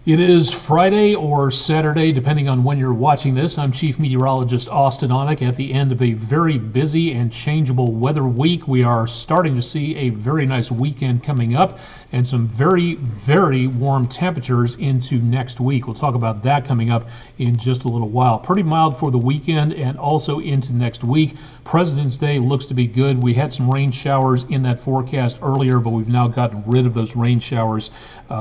It is Friday or Saturday, depending on when you're watching this. I'm Chief Meteorologist Austin Onick at the end of a very busy and changeable weather week. We are starting to see a very nice weekend coming up and some very, very warm temperatures into next week. We'll talk about that coming up in just a little while. Pretty mild for the weekend and also into next week. President's Day looks to be good. We had some rain showers in that forecast earlier, but we've now gotten rid of those rain showers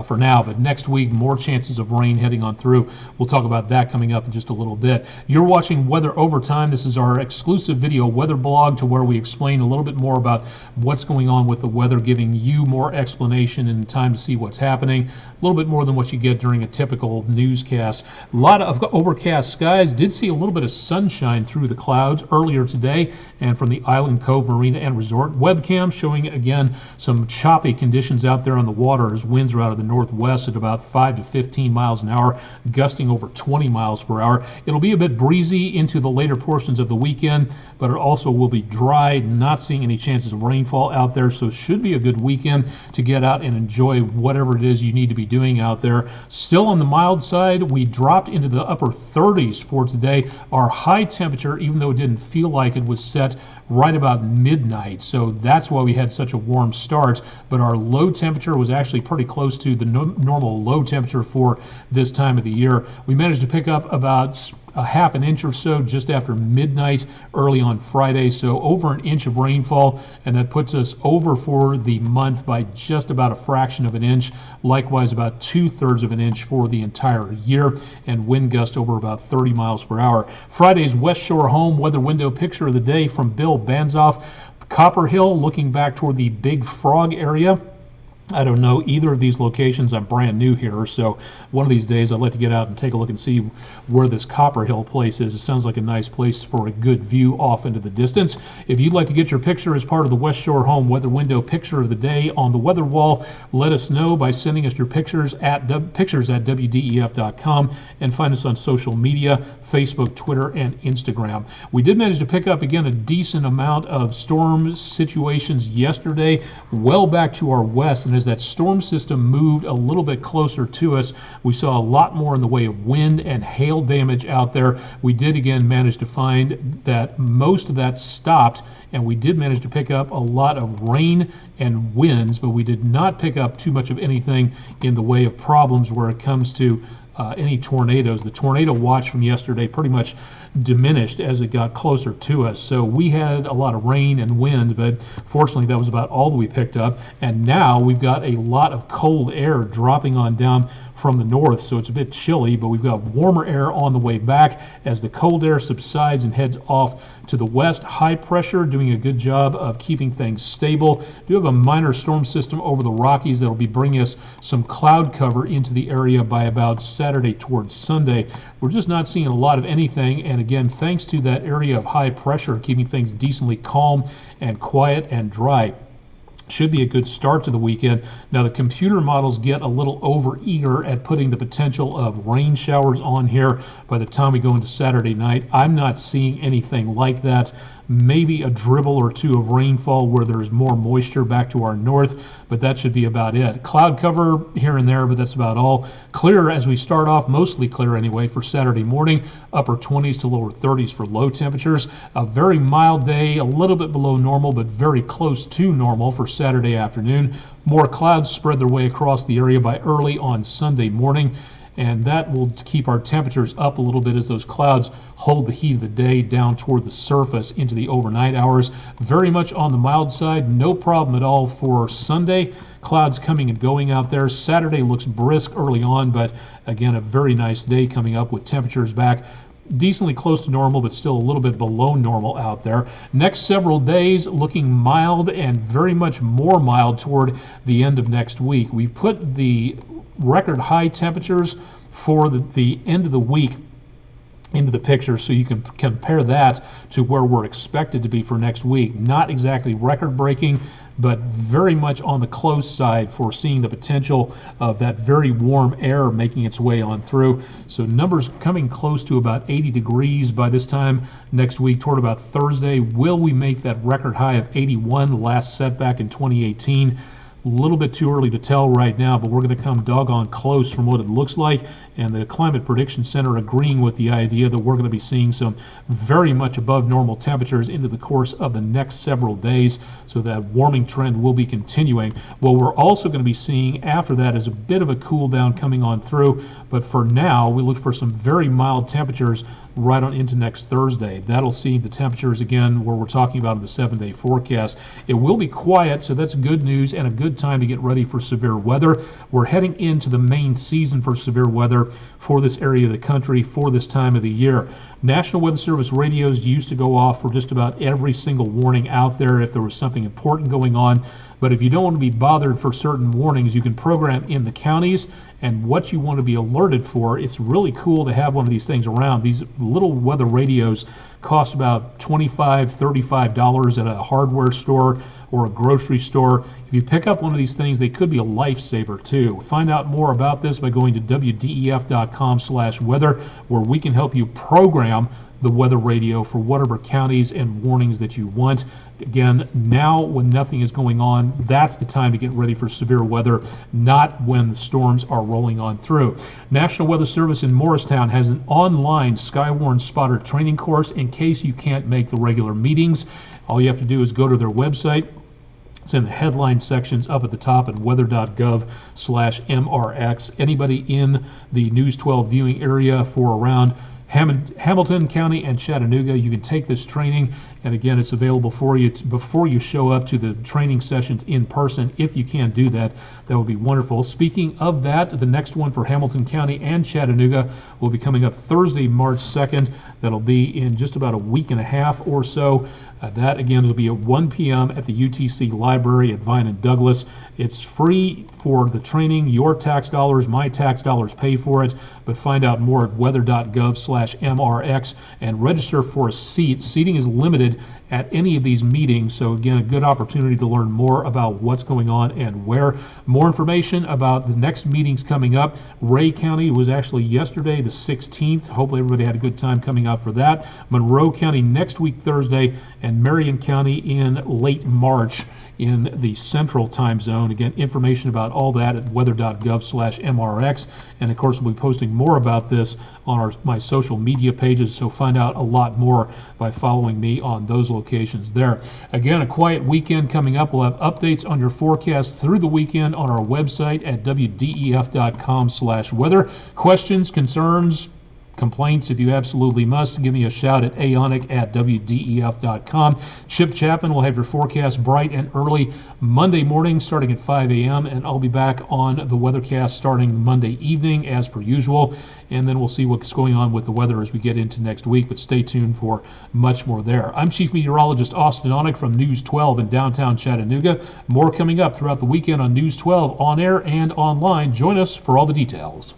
for now. But next week, more chances of rain heading on through. We'll talk about that coming up in just a little bit. You're watching Weather Overtime. This is our exclusive video weather blog to where we explain a little bit more about what's going on with the weather, giving you more explanation and time to see what's happening. A little bit more than what you get during a typical newscast. A lot of overcast skies. Did see a little bit of sunshine through the clouds earlier today and from the Island Cove Marina and Resort. Webcam showing again some choppy conditions out there on the water as winds are out of the northwest at about 5 to 15 miles an hour, gusting over 20 miles per hour. It'll be a bit breezy into the later portions of the weekend, but it also will be dry, not seeing any chances of rainfall out there, so it should be a good weekend to get out and enjoy whatever it is you need to be doing out there. Still on the mild side, we dropped into the upper 30s for today. Our high temperature, even though it didn't feel like it, was set right about midnight, so that's why we had such a warm start. But our low temperature was actually pretty close to the normal low temperature for this time of the year. We managed to pick up about a half an inch or so just after midnight early on Friday, so over an inch of rainfall, and that puts us over for the month by just about a fraction of an inch. Likewise, about 2/3 of an inch for the entire year, and wind gust over about 30 miles per hour. Friday's West Shore home weather window picture of the day from Bill Banzoff. Copper Hill, looking back toward the Big Frog area. I don't know either of these locations. I'm brand new here, so one of these days I'd like to get out and take a look and see where this Copper Hill place is. It sounds like a nice place for a good view off into the distance. If you'd like to get your picture as part of the West Shore Home Weather Window Picture of the Day on the weather wall, let us know by sending us your pictures at WDEF.com, and find us on social media, Facebook, Twitter, and Instagram. We did manage to pick up again a decent amount of storm situations yesterday, well back to our west, and as that storm system moved a little bit closer to us, we saw a lot more in the way of wind and hail damage out there. We did again manage to find that most of that stopped, and we did manage to pick up a lot of rain and winds, but we did not pick up too much of anything in the way of problems where it comes to any tornadoes. The tornado watch from yesterday pretty much diminished as it got closer to us. So we had a lot of rain and wind, but fortunately that was about all that we picked up. And now we've got a lot of cold air dropping on down from the north, so it's a bit chilly, but we've got warmer air on the way back as the cold air subsides and heads off to the west. High pressure doing a good job of keeping things stable. Do have a minor storm system over the Rockies that will be bringing us some cloud cover into the area by about Saturday towards Sunday. We're just not seeing a lot of anything, and again, thanks to that area of high pressure keeping things decently calm and quiet and dry. Should be a good start to the weekend. Now the computer models get a little over eager at putting the potential of rain showers on here by the time we go into Saturday night. I'm not seeing anything like that. Maybe a dribble or two of rainfall where there's more moisture back to our north, but that should be about it. Cloud cover here and there, but that's about all. Clear as we start off, mostly clear anyway for Saturday morning, upper 20s to lower 30s for low temperatures. A very mild day, a little bit below normal, but very close to normal for Saturday afternoon. More clouds spread their way across the area by early on Sunday morning, and that will keep our temperatures up a little bit as those clouds hold the heat of the day down toward the surface into the overnight hours. Very much on the mild side, no problem at all for Sunday. Clouds coming and going out there. Saturday looks brisk early on, but again, a very nice day coming up with temperatures back decently close to normal, but still a little bit below normal out there. Next several days looking mild and very much more mild toward the end of next week. We've put the record high temperatures for the end of the week into the picture so you can compare that to where we're expected to be for next week. Not exactly record breaking, but very much on the close side for seeing the potential of that very warm air making its way on through. So numbers coming close to about 80 degrees by this time next week toward about Thursday. Will we make that record high of 81, the last setback in 2018? A little bit too early to tell right now, but we're going to come doggone close from what it looks like. And the Climate Prediction Center agreeing with the idea that we're going to be seeing some very much above normal temperatures into the course of the next several days. So that warming trend will be continuing. What we're also going to be seeing after that is a bit of a cool down coming on through. But for now, we look for some very mild temperatures right on into next Thursday. That'll see the temperatures again where we're talking about in the 7-day forecast. It will be quiet, so that's good news and a good time to get ready for severe weather. We're heading into the main season for severe weather for this area of the country for this time of the year. National Weather Service radios used to go off for just about every single warning out there if there was something important going on. But if you don't want to be bothered for certain warnings, you can program in the counties and what you want to be alerted for. It's really cool to have one of these things around. These little weather radios cost about $25, $35 at a hardware store or a grocery store. If you pick up one of these things, they could be a lifesaver too. Find out more about this by going to wdef.com/weather, where we can help you program the weather radio for whatever counties and warnings that you want. Again, now when nothing is going on, that's the time to get ready for severe weather, not when the storms are rolling on through. National Weather Service in Morristown has an online Skywarn spotter training course in case you can't make the regular meetings. All you have to do is go to their website. It's in the headline sections up at the top at weather.gov/MRX. Anybody in the News 12 viewing area for around Hamilton County and Chattanooga, you can take this training, and again, it's available for you before you show up to the training sessions in person. If you can do that, that would be wonderful. Speaking of that, the next one for Hamilton County and Chattanooga will be coming up Thursday, March 2nd. That'll be in just about a week and a half or so. That again will be at 1 p.m. at the UTC Library at Vine and Douglas. It's free for the training. Your tax dollars, my tax dollars pay for it. But find out more at weather.gov/MRX and register for a seat. Seating is limited at any of these meetings. So again, a good opportunity to learn more about what's going on and where. More information about the next meetings coming up. Ray County was actually yesterday, the 16th. Hopefully everybody had a good time coming out for that. Monroe County next week, Thursday, and Marion County in late March in the central time zone. Again, information about all that at weather.gov/MRX. And of course, we'll be posting more about this on my social media pages, so find out a lot more by following me on those locations there. Again, a quiet weekend coming up. We'll have updates on your forecast through the weekend on our website at wdef.com/weather. Questions, concerns, complaints, if you absolutely must, give me a shout at aonic@wdef.com. Chip Chapman will have your forecast bright and early Monday morning starting at 5 a.m. and I'll be back on the weathercast starting Monday evening as per usual, and then we'll see what's going on with the weather as we get into next week, but stay tuned for much more there. I'm Chief Meteorologist Austin Onick from News 12 in downtown Chattanooga. More coming up throughout the weekend on News 12 on air and online. Join us for all the details.